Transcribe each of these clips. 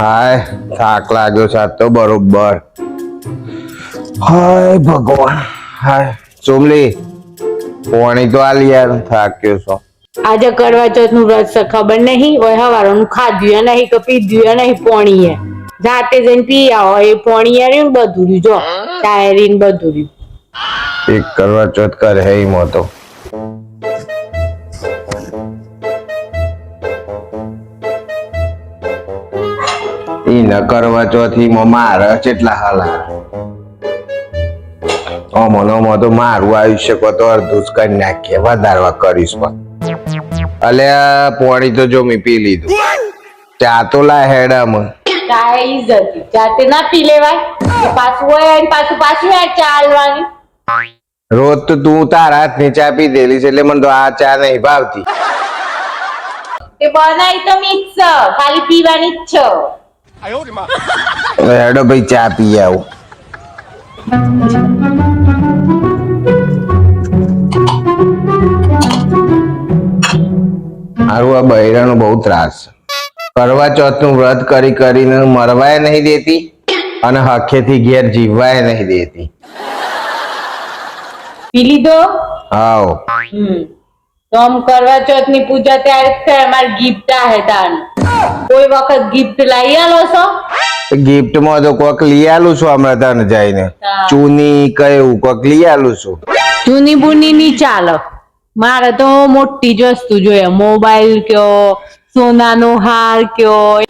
હાય થાક લાગ્યો છે આજ તો બરોબર. હાય ભગવાન. હાય સોમલી પાણી તો આલી યાર, થાક્યો છો. આજે કરવા ચોથ નું વ્રત છે ખબર નહીં ઓય હવારનું ખાધું નહીં કે પીધું નહીં પોણી હે જાતે જઈને પી આવો એ પોણી રહ્યું ને બધું રહ્યું જો ટાયરીન બધું રહ્યું. એક કરવા ચોથ કરે હે ઈમો તો ઈ ન કરવા ચોથી માં મારે કેટલા હાલા ઓમો તો મારું આયુષ્ય તો અડધું જ કરી નાખીએ, વધારવા કરીશ પણ. અલ્યા પોણી તો જો મેં પી લીધું, ચા તો લા હેડામાં ચા ઈજતી જાતે ના પી લેવાય પાછું હોય પાછું ચા આલવાની. રોજ તો તું તારા હાથની ચા પી દેલી છે એટલે મને તો આ ચા નહીં ભાવતી. તે બનાવી તો મીઠ છે ખાલી પીવાની જ છે. હેડો ભાઈ ચા પી આવું. મારું આ બૈરાનો બહુ ત્રાસ છે. કરવા ચોથ નું વ્રત કરીને મરવાય નહીં દેતી અને હખેથી ઘેર જીવવાય નહીં દેતી. પી લીધો? હાવ તો આમ કરવા ચોથ ની પૂજા ત્યારે જ થાય. અમારી ગિફ્ટ હે તાન કોઈ વખત ગિફ્ટ લાવી આલો છો? ગિફ્ટ માં તો કોક લઈ આલું છું હમણાં તને જઈને. ચૂની કયું કોક લઈ આલું છું. ચૂની બુની ની ચાલો, મારે તો મોટી જ વસ્તુ જોઈએ. મોબાઈલ કયો, સોનાનો હાર કયો,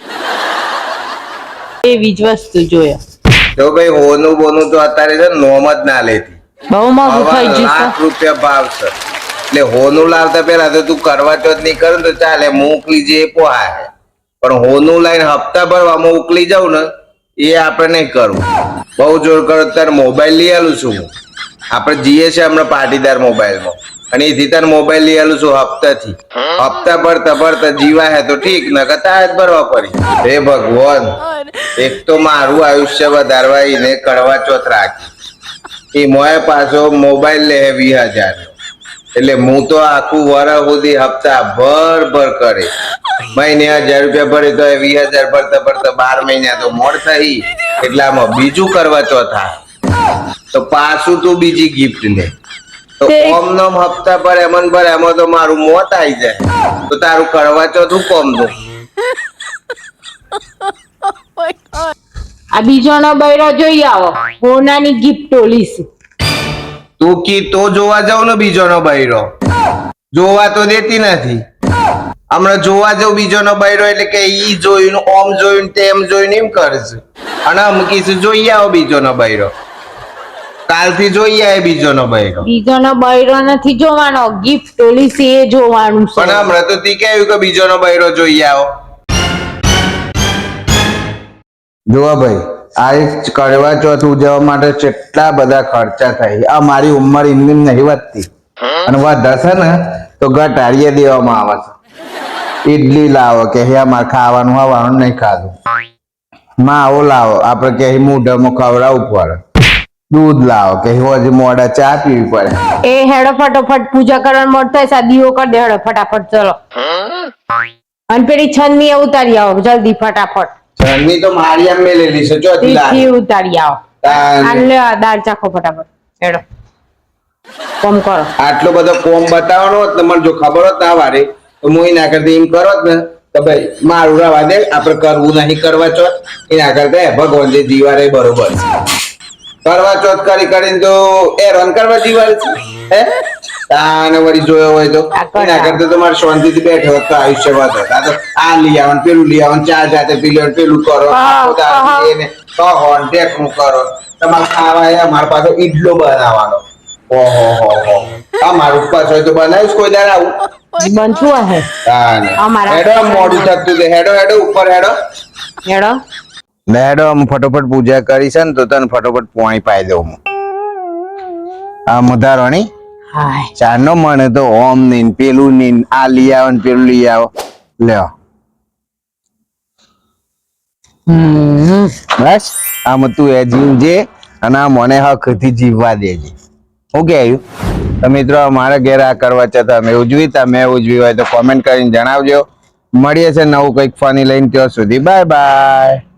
એવી જ વસ્તુ જોઈએ. તો ભાઈ હોનું બોનું તો અત્યારે છે નોમ જ ના લેતી. બહુ મોંઘું થઈ ગયું ₹1,00,000 ભાવ છે એટલે હોનું લાવતા પેલા તો તું કરવા ચોથ નહીં કરે તો ચાલે, મોકલી જે પોહાય. પણ હોનું લઈને હપ્તા ભરવામાં ઉકલી જાઉં ને એ આપણે નહીં કરવું. બહુ જોર કરો તારે મોબાઈલ લઈ આલું છું હું. આપણે જઈએ છીએ હમણાં પાટીદાર મોબાઈલમાં અને એથી તારે મોબાઈલ લઈ આલું છું હપ્તાથી. હપ્તા ભરતા જીવા હે તો ઠીક, ન કરતા જ ભરવા પડી. હે ભગવાન, એક તો મારું આયુષ્ય વધારવા એને કરવા ચોથ રાખી, એ મોએ પાછો મોબાઈલ લે 20,000 એટલે હું તો આખું વરસ સુધી હપ્તા ભર કરે. મહિને ₹1,000 ભરે તો 20,000 ભરતા 12 મહિના તો મોડ થઈ. એટલે આમાં બીજું કરવા ચોથ તો પાછું તું બીજી ગિફ્ટ લે તો ઓમ નોમ હપ્તા પર એમન ભર એમાં તો મારું મોત આવી જાય. તો તારું કરવા ચોથ હું કોમ દઉં? આ બીજો નો બૈરો જોઈ આવો, હોનાની ગિફ્ટ ઓલીશું. તું કી તો જોવા જાવ ને બીજો નો બૈરો, જોવા તો દેતી નથી. હમણાં જોવા જાવ બીજો નો બૈરો એટલે કે ઈ જોયું ઓમ જોયું તેમ જોયું એમ કરશે. અને અમકીશું જોઈ આવો બીજો નો બૈરો, કાલથી જોઈ આવે બીજો નો બૈરો. બીજો નો બૈરો નથી જોવાનો, ગિફ્ટ ઓલીસી એ જોવાનું છે. પણ હમણાં તો તી કહ્યું કે બીજો નો બૈરો જોઈ આવો. જોવા ભાઈ, આ એક કરવા ચોથ ઉજવવા માટે કેટલા બધા ખર્ચા થાય. આ મારી ઉંમર એમની નહીં વધતી અને વધશે ને તો ઘટાડીએ દેવામાં આવે છે. ઈડલી લાવો કે હે મારે ખાવાનું હવાનું નહીં ખાધું, માવો લાવો આપણે કે મોઢામાં ખવડાવવું પડે, દૂધ લાવો કે હજી મોડા ચા પીવી પડે. એ હેડો ફટોફટ પૂજા કરવાનું મોડ થાય, સાદીઓ કરી દે હેડો ફટાફટ. ચલો અને પેલી છન્ની ઉતારી આવો જલ્દી ફટાફટ. છન્ની તો મારી આમ મેલેલી છે ચોથી લાવી ઉતારી આવો. લે દાળ ચાખો ફટાફટ હેડો કોમ કરો. આટલો બધો કોમ બતાવવાનો હોત ને મને જો ખબર હોત ના વારે તો હું એના કરતા એમ કરો ને તો ભાઈ મારું રવા દે, આપણે કરવું નહીં કરવા ચોથ. એના કરતા ભગવાન જે જીવારે બરોબર છે. કરવા ચોથ કરીને તો હેરાન કરવા જીવારે છે હે તાને વળી જોયો હોય તો એના કરતા તો મારે શાંતિથી બેઠો હોત તો આયુષ્ય વધત. આ તો આ લઈ આવવાનું પેલું લઈ આવવાનું, ચા જાતે પી લેવાનું, પેલું કરો એને ટેકનું કરો. તમારે ખાવા અમારા પાસે ઈડલો બનાવવાનો. ઓહો આ મારું પાછો તો બનાવીશ કોઈ દાડે આવું બનતું હે. હેડો મોડું થતું છે, હેડો ઉપર હેડો. ફટોફટ પૂજા કરી છે ને તો તને ફટોફટ પોણી પાઈ દઉં. આ મુધારણી ચારનો મને તો ઓમ નીન પેલું નીન આ લઈ આવો ને પેલું લઈ આવો. લ્યો બસ આમાં તું એ જીવજે અને આ મને હકથી જીવવા દેજે. હું કે આવ્યું તો મિત્રો અમારા ઘેર આ કરવા છતાં અમે ઉજવી હોય તો કોમેન્ટ કરીને જણાવજો. મળીએ છે નવું કંઈક ફની લઈને. ત્યાં સુધી બાય બાય.